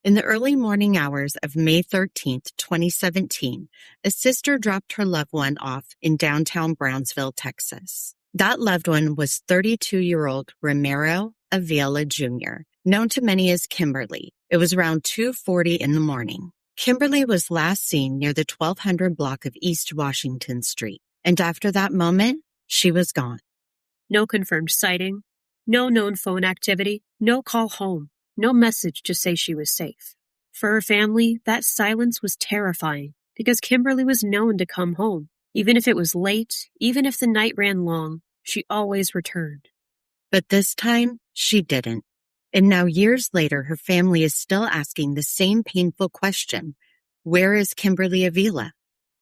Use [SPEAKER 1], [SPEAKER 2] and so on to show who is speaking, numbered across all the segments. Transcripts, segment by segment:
[SPEAKER 1] In the early morning hours of May 13th, 2017, a sister dropped her loved one off in downtown Brownsville, Texas. That loved one was 32-year-old Ramiro Avila Jr., known to many as Kimberly. It was around 2:40 in the morning. Kimberly was last seen near the 1200 block of East Washington Street, and after that moment, she was gone.
[SPEAKER 2] No confirmed sighting, no known phone activity, no call home, no message to say she was safe. For her family, that silence was terrifying because Kimberly was known to come home. Even if it was late, even if the night ran long, she always returned.
[SPEAKER 1] But this time, she didn't. And now years later, her family is still asking the same painful question. Where is Kimberly Avila?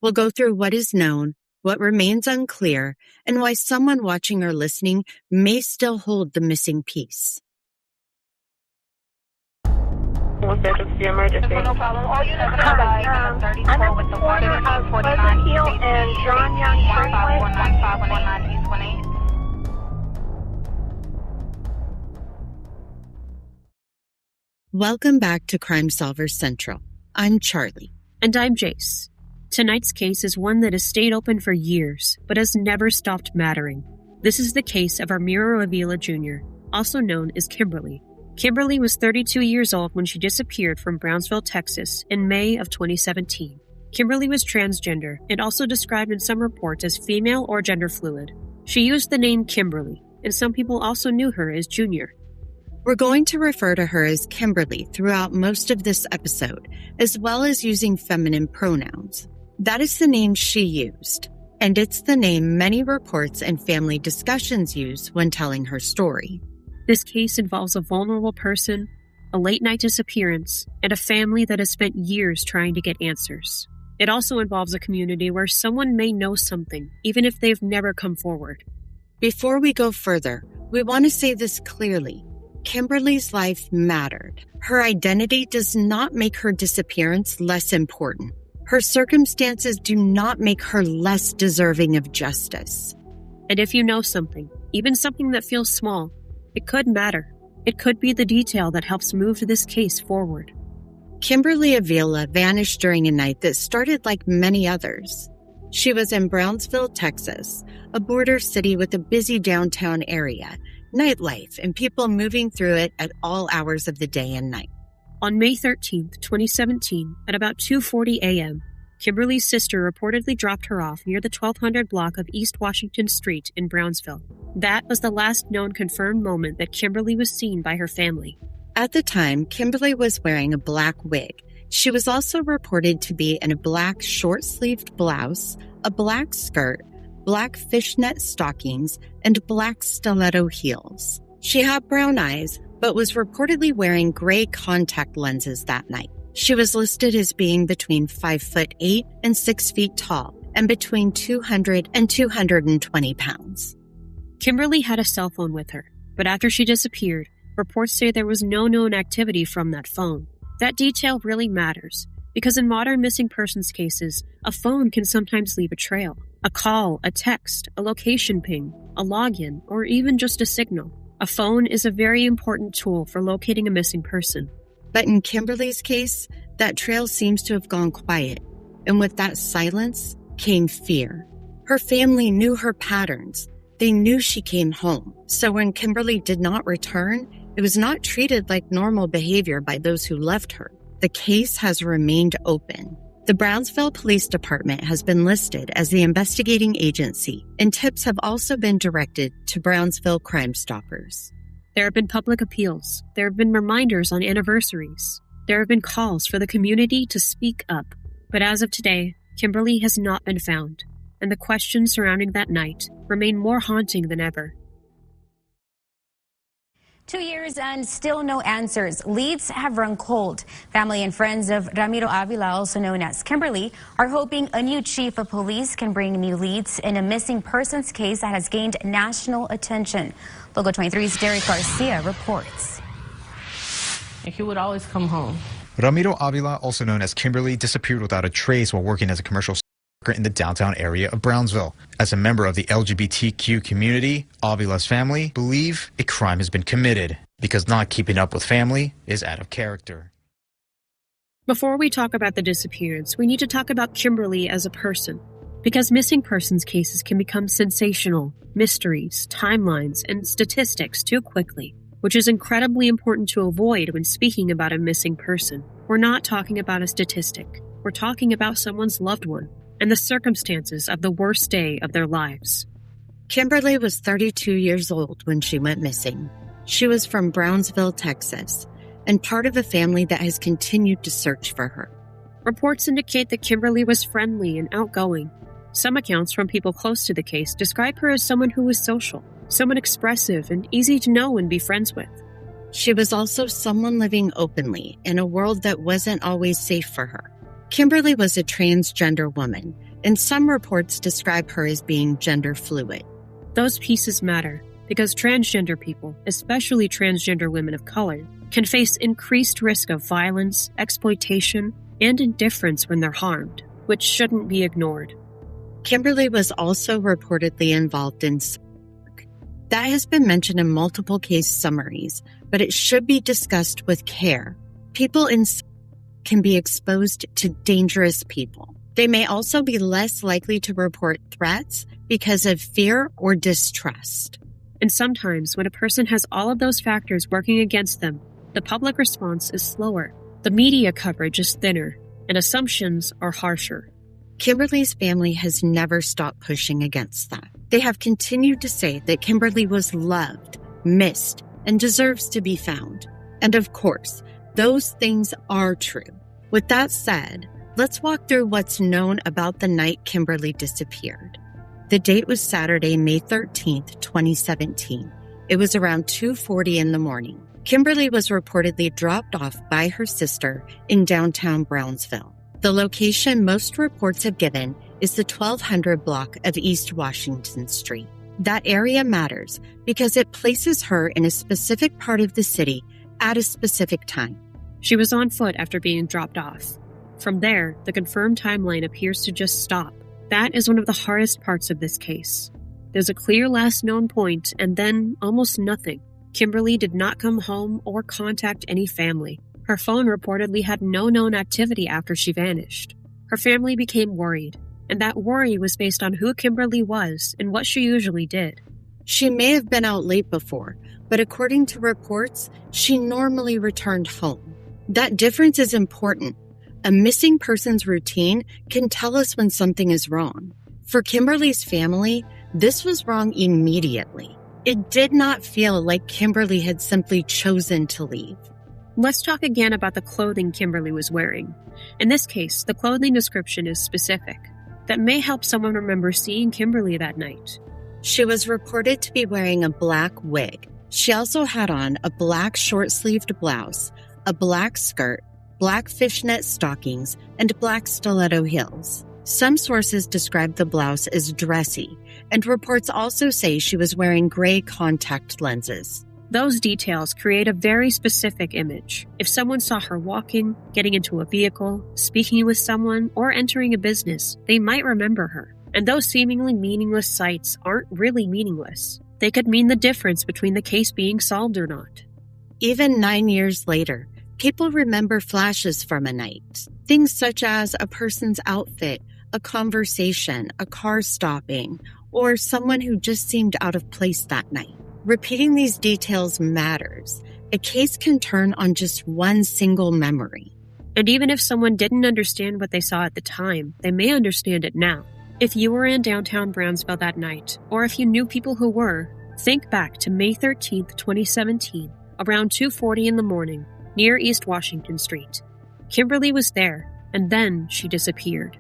[SPEAKER 1] We'll go through what is known, what remains unclear, and why someone watching or listening may still hold the missing piece.
[SPEAKER 3] What's the emergency?
[SPEAKER 4] No problem. All units stand by.
[SPEAKER 3] I'm at the corner of Pleasant Hill and John Young Freeway.
[SPEAKER 1] Welcome back to Crime Solvers Central. I'm Charlie.
[SPEAKER 2] And I'm Jace. Tonight's case is one that has stayed open for years, but has never stopped mattering. This is the case of Ramiro Avila Jr., also known as Kimberly. Kimberly was 32 years old when she disappeared from Brownsville, Texas in May of 2017. Kimberly was transgender and also described in some reports as female or gender fluid. She used the name Kimberly, and some people also knew her as Junior.
[SPEAKER 1] We're going to refer to her as Kimberly throughout most of this episode, as well as using feminine pronouns. That is the name she used, and it's the name many reports and family discussions use when telling her story.
[SPEAKER 2] This case involves a vulnerable person, a late-night disappearance, and a family that has spent years trying to get answers. It also involves a community where someone may know something, even if they've never come forward.
[SPEAKER 1] Before we go further, we want to say this clearly. Kimberly's life mattered. Her identity does not make her disappearance less important. Her circumstances do not make her less deserving of justice.
[SPEAKER 2] And if you know something, even something that feels small, it could matter. It could be the detail that helps move this case forward.
[SPEAKER 1] Kimberly Avila vanished during a night that started like many others. She was in Brownsville, Texas, a border city with a busy downtown area, nightlife, and people moving through it at all hours of the day and night.
[SPEAKER 2] On May 13th, 2017, at about 2:40 a.m., Kimberly's sister reportedly dropped her off near the 1200 block of East Washington Street in Brownsville. That was the last known confirmed moment that Kimberly was seen by her family.
[SPEAKER 1] At the time, Kimberly was wearing a black wig. She was also reported to be in a black short-sleeved blouse, a black skirt, black fishnet stockings, and black stiletto heels. She had brown eyes, but was reportedly wearing gray contact lenses that night. She was listed as being between 5'8" and 6 feet tall, and between 200 and 220 pounds.
[SPEAKER 2] Kimberly had a cell phone with her, but after she disappeared, reports say there was no known activity from that phone. That detail really matters, because in modern missing persons cases, a phone can sometimes leave a trail. A call, a text, a location ping, a login, or even just a signal. A phone is a very important tool for locating a missing person.
[SPEAKER 1] But in Kimberly's case, that trail seems to have gone quiet, and with that silence came fear. Her family knew her patterns. They knew she came home. So when Kimberly did not return, it was not treated like normal behavior by those who left her. The case has remained open. The Brownsville Police Department has been listed as the investigating agency, and tips have also been directed to Brownsville Crime Stoppers.
[SPEAKER 2] There have been public appeals. There have been reminders on anniversaries. There have been calls for the community to speak up. But as of today, Kimberly has not been found, and the questions surrounding that night remain more haunting than ever.
[SPEAKER 5] 2 years and still no answers. Leads have run cold. Family and friends of Ramiro Avila, also known as Kimberly, are hoping a new chief of police can bring new leads in a missing persons case that has gained national attention. Local 23's Derek Garcia reports.
[SPEAKER 6] He would always come home.
[SPEAKER 7] Ramiro Avila, also known as Kimberly, disappeared without a trace while working as a commercial worker in the downtown area of Brownsville. As a member of the LGBTQ community, Avila's family believe a crime has been committed because not keeping up with family is out of character.
[SPEAKER 2] Before we talk about the disappearance, we need to talk about Kimberly as a person. Because missing persons cases can become sensational, mysteries, timelines, and statistics too quickly, which is incredibly important to avoid when speaking about a missing person. We're not talking about a statistic. We're talking about someone's loved one and the circumstances of the worst day of their lives.
[SPEAKER 1] Kimberly was 32 years old when she went missing. She was from Brownsville, Texas, and part of a family that has continued to search for her.
[SPEAKER 2] Reports indicate that Kimberly was friendly and outgoing. Some accounts from people close to the case describe her as someone who was social, someone expressive and easy to know and be friends with.
[SPEAKER 1] She was also someone living openly in a world that wasn't always safe for her. Kimberly was a transgender woman, and some reports describe her as being gender fluid.
[SPEAKER 2] Those pieces matter because transgender people, especially transgender women of color, can face increased risk of violence, exploitation, and indifference when they're harmed, which shouldn't be ignored.
[SPEAKER 1] Kimberly was also reportedly involved in sex work. That has been mentioned in multiple case summaries, but it should be discussed with care. People in sex work can be exposed to dangerous people. They may also be less likely to report threats because of fear or distrust.
[SPEAKER 2] And sometimes when a person has all of those factors working against them, the public response is slower, the media coverage is thinner, and assumptions are harsher.
[SPEAKER 1] Kimberly's family has never stopped pushing against that. They have continued to say that Kimberly was loved, missed, and deserves to be found. And of course, those things are true. With that said, let's walk through what's known about the night Kimberly disappeared. The date was Saturday, May 13th, 2017. It was around 2:40 in the morning. Kimberly was reportedly dropped off by her sister in downtown Brownsville. The location most reports have given is the 1200 block of East Washington Street. That area matters because it places her in a specific part of the city at a specific time.
[SPEAKER 2] She was on foot after being dropped off. From there, the confirmed timeline appears to just stop. That is one of the hardest parts of this case. There's a clear last known point and then almost nothing. Kimberly did not come home or contact any family. Her phone reportedly had no known activity after she vanished. Her family became worried, and that worry was based on who Kimberly was and what she usually did.
[SPEAKER 1] She may have been out late before, but according to reports, she normally returned home. That difference is important. A missing person's routine can tell us when something is wrong. For Kimberly's family, this was wrong immediately. It did not feel like Kimberly had simply chosen to leave.
[SPEAKER 2] Let's talk again about the clothing Kimberly was wearing. In this case, the clothing description is specific. That may help someone remember seeing Kimberly that night.
[SPEAKER 1] She was reported to be wearing a black wig. She also had on a black short-sleeved blouse, a black skirt, black fishnet stockings, and black stiletto heels. Some sources describe the blouse as dressy, and reports also say she was wearing gray contact lenses.
[SPEAKER 2] Those details create a very specific image. If someone saw her walking, getting into a vehicle, speaking with someone, or entering a business, they might remember her. And those seemingly meaningless sights aren't really meaningless. They could mean the difference between the case being solved or not.
[SPEAKER 1] Even 9 years later, people remember flashes from a night. Things such as a person's outfit, a conversation, a car stopping, or someone who just seemed out of place that night. Repeating these details matters. A case can turn on just one single memory.
[SPEAKER 2] And even if someone didn't understand what they saw at the time, they may understand it now. If you were in downtown Brownsville that night, or if you knew people who were, think back to May 13th, 2017, around 2:40 in the morning, near East Washington Street. Kimberly was there, and then she disappeared.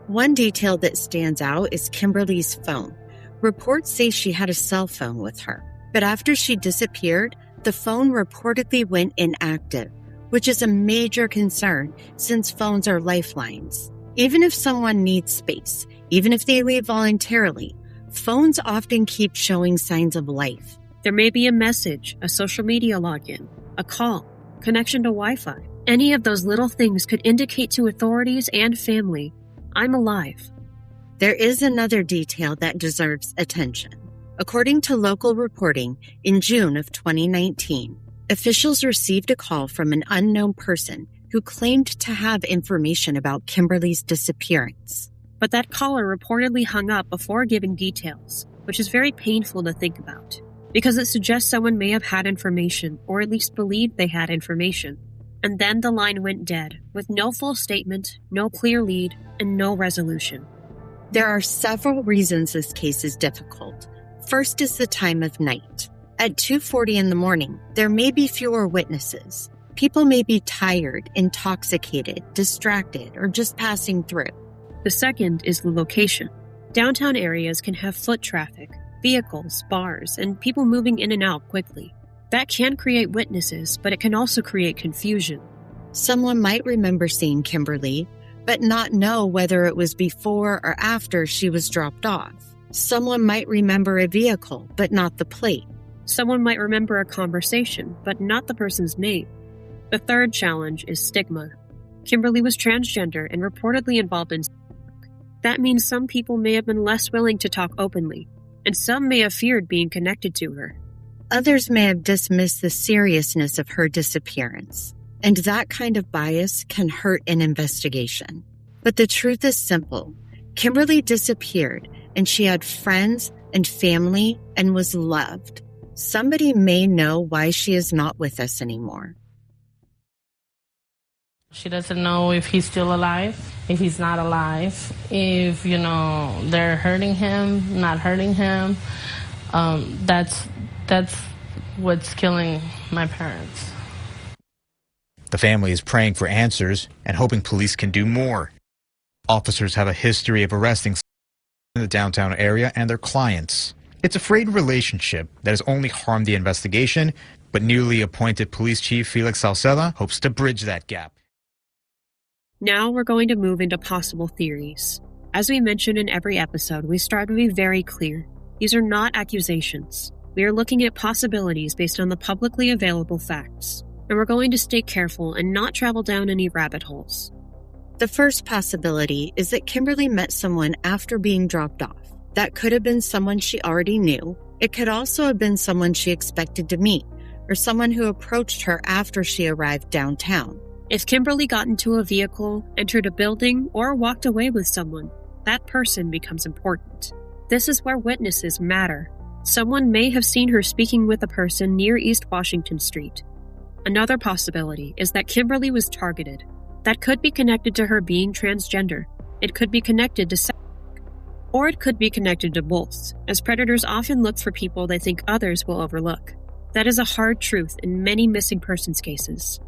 [SPEAKER 1] One detail that stands out is Kimberly's phone. Reports say she had a cell phone with her, but after she disappeared, the phone reportedly went inactive, which is a major concern since phones are lifelines. Even if someone needs space, even if they leave voluntarily, phones often keep showing signs of life.
[SPEAKER 2] There may be a message, a social media login, a call, connection to Wi-Fi. Any of those little things could indicate to authorities and family, I'm alive.
[SPEAKER 1] There is another detail that deserves attention. According to local reporting, in June of 2019, officials received a call from an unknown person who claimed to have information about Kimberly's disappearance.
[SPEAKER 2] But that caller reportedly hung up before giving details, which is very painful to think about, because it suggests someone may have had information, or at least believed they had information. And then the line went dead, with no full statement, no clear lead, and no resolution.
[SPEAKER 1] There are several reasons this case is difficult. First is the time of night. At 2:40 in the morning, there may be fewer witnesses. People may be tired, intoxicated, distracted, or just passing through.
[SPEAKER 2] The second is the location. Downtown areas can have foot traffic, vehicles, bars, and people moving in and out quickly. That can create witnesses, but it can also create confusion.
[SPEAKER 1] Someone might remember seeing Kimberly, but not know whether it was before or after she was dropped off. Someone might remember a vehicle, but not the plate.
[SPEAKER 2] Someone might remember a conversation, but not the person's name. The third challenge is stigma. Kimberly was transgender and reportedly involved in sex work. That means some people may have been less willing to talk openly, and some may have feared being connected to her.
[SPEAKER 1] Others may have dismissed the seriousness of her disappearance, and that kind of bias can hurt an investigation. But the truth is simple. Kimberly disappeared, and she had friends and family and was loved. Somebody may know why she is not with us anymore.
[SPEAKER 6] She doesn't know if he's still alive, if he's not alive, if, they're hurting him, not hurting him. That's what's killing my parents.
[SPEAKER 7] The family is praying for answers and hoping police can do more. Officers have a history of arresting in the downtown area and their clients. It's a frayed relationship that has only harmed the investigation, but newly appointed Police Chief Felix Salceda hopes to bridge that gap.
[SPEAKER 2] Now we're going to move into possible theories. As we mentioned in every episode, we start to be very clear. These are not accusations. We are looking at possibilities based on the publicly available facts, and we're going to stay careful and not travel down any rabbit holes.
[SPEAKER 1] The first possibility is that Kimberly met someone after being dropped off. That could have been someone she already knew. It could also have been someone she expected to meet, or someone who approached her after she arrived downtown.
[SPEAKER 2] If Kimberly got into a vehicle, entered a building, or walked away with someone, that person becomes important. This is where witnesses matter. Someone may have seen her speaking with a person near East Washington Street. Another possibility is that Kimberly was targeted. That could be connected to her being transgender. It could be connected to sex work. Or it could be connected to both, as predators often look for people they think others will overlook. That is a hard truth in many missing persons cases.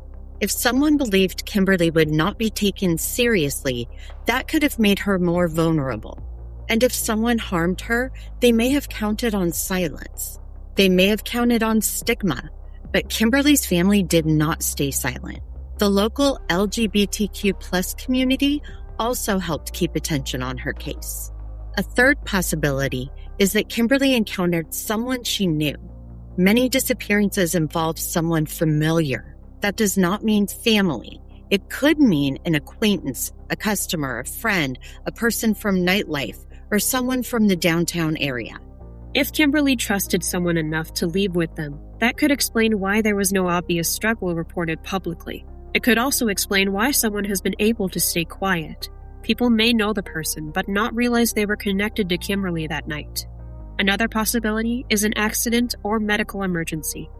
[SPEAKER 1] If someone believed Kimberly would not be taken seriously, that could have made her more vulnerable. And if someone harmed her, they may have counted on silence. They may have counted on stigma. But Kimberly's family did not stay silent. The local LGBTQ+ community also helped keep attention on her case. A third possibility is that Kimberly encountered someone she knew. Many disappearances involve someone familiar. That does not mean family. It could mean an acquaintance, a customer, a friend, a person from nightlife, or someone from the downtown area.
[SPEAKER 2] If Kimberly trusted someone enough to leave with them, that could explain why there was no obvious struggle reported publicly. It could also explain why someone has been able to stay quiet. People may know the person, but not realize they were connected to Kimberly that night. Another possibility is an accident or medical emergency.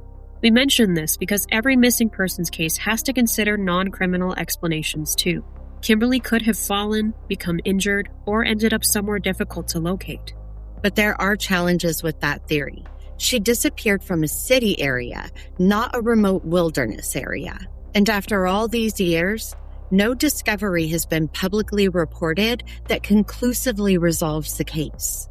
[SPEAKER 2] We mention this because every missing persons case has to consider non-criminal explanations too. Kimberly could have fallen, become injured, or ended up somewhere difficult to locate.
[SPEAKER 1] But there are challenges with that theory. She disappeared from a city area, not a remote wilderness area. And after all these years, no discovery has been publicly reported that conclusively resolves the case.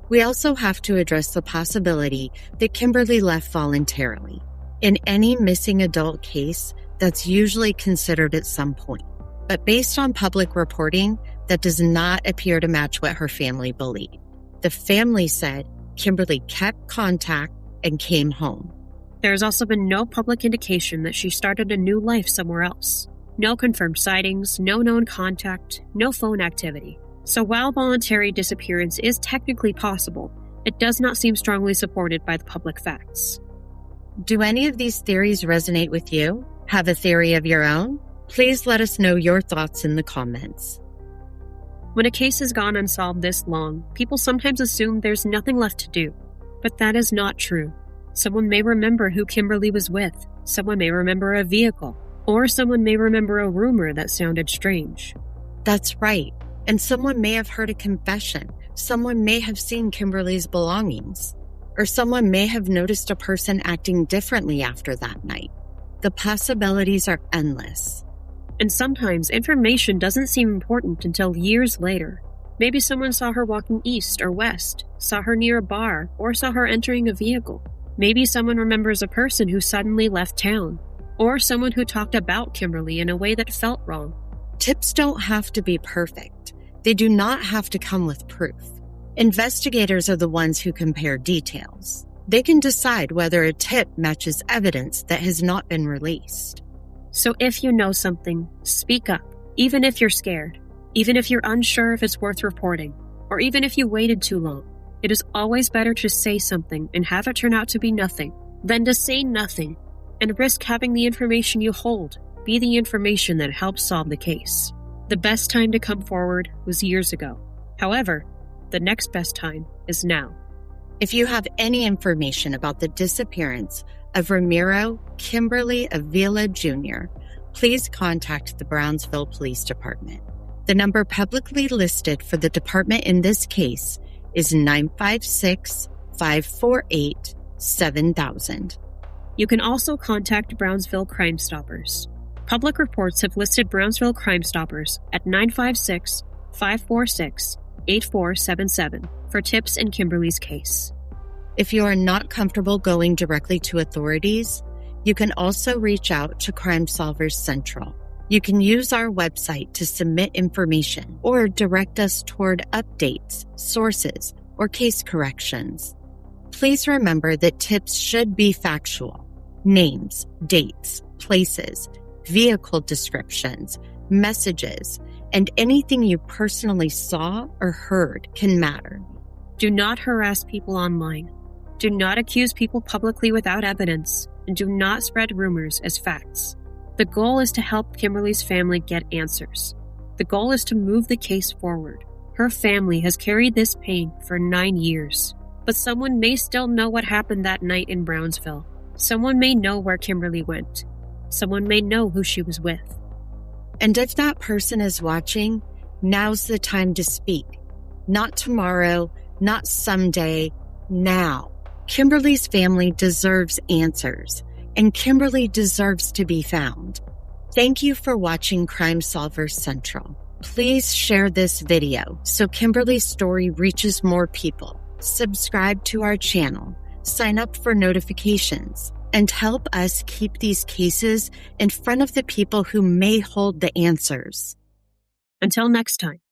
[SPEAKER 1] We also have to address the possibility that Kimberly left voluntarily. In any missing adult case, that's usually considered at some point. But based on public reporting, that does not appear to match what her family believed. The family said Kimberly kept contact and came home.
[SPEAKER 2] There has also been no public indication that she started a new life somewhere else. No confirmed sightings, no known contact, no phone activity. So while voluntary disappearance is technically possible, it does not seem strongly supported by the public facts.
[SPEAKER 1] Do any of these theories resonate with you? Have a theory of your own? Please let us know your thoughts in the comments.
[SPEAKER 2] When a case has gone unsolved this long, people sometimes assume there's nothing left to do. But that is not true. Someone may remember who Kimberly was with. Someone may remember a vehicle. Or someone may remember a rumor that sounded strange.
[SPEAKER 1] That's right. And someone may have heard a confession. Someone may have seen Kimberly's belongings. Or someone may have noticed a person acting differently after that night. The possibilities are endless.
[SPEAKER 2] And sometimes information doesn't seem important until years later. Maybe someone saw her walking east or west, saw her near a bar, or saw her entering a vehicle. Maybe someone remembers a person who suddenly left town, or someone who talked about Kimberly in a way that felt wrong.
[SPEAKER 1] Tips don't have to be perfect. They do not have to come with proof. Investigators are the ones who compare details. They can decide whether a tip matches evidence that has not been released.
[SPEAKER 2] So if you know something, speak up, even if you're scared, even if you're unsure if it's worth reporting, or even if you waited too long. It is always better to say something and have it turn out to be nothing than to say nothing and risk having the information you hold be the information that helps solve the case. The best time to come forward was years ago. However, the next best time is now.
[SPEAKER 1] If you have any information about the disappearance of Ramiro Kimberly Avila Jr., please contact the Brownsville Police Department. The number publicly listed for the department in this case is 956-548-7000.
[SPEAKER 2] You can also contact Brownsville Crime Stoppers. Public reports have listed Brownsville Crime Stoppers at 956-546-8477 for tips in Kimberly's case.
[SPEAKER 1] If you are not comfortable going directly to authorities, you can also reach out to Crime Solvers Central. You can use our website to submit information or direct us toward updates, sources, or case corrections. Please remember that tips should be factual. Names, dates, places, vehicle descriptions, messages, and anything you personally saw or heard can matter.
[SPEAKER 2] Do not harass people online. Do not accuse people publicly without evidence, and do not spread rumors as facts. The goal is to help Kimberly's family get answers. The goal is to move the case forward. Her family has carried this pain for 9 years, but someone may still know what happened that night in Brownsville. Someone may know where Kimberly went. Someone may know who she was with.
[SPEAKER 1] And if that person is watching, now's the time to speak. Not tomorrow, not someday, now. Kimberly's family deserves answers, and Kimberly deserves to be found. Thank you for watching Crime Solvers Central. Please share this video so Kimberly's story reaches more people. Subscribe to our channel, sign up for notifications, and help us keep these cases in front of the people who may hold the answers.
[SPEAKER 2] Until next time,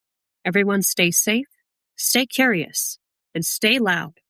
[SPEAKER 2] everyone stay safe, stay curious, and stay loud.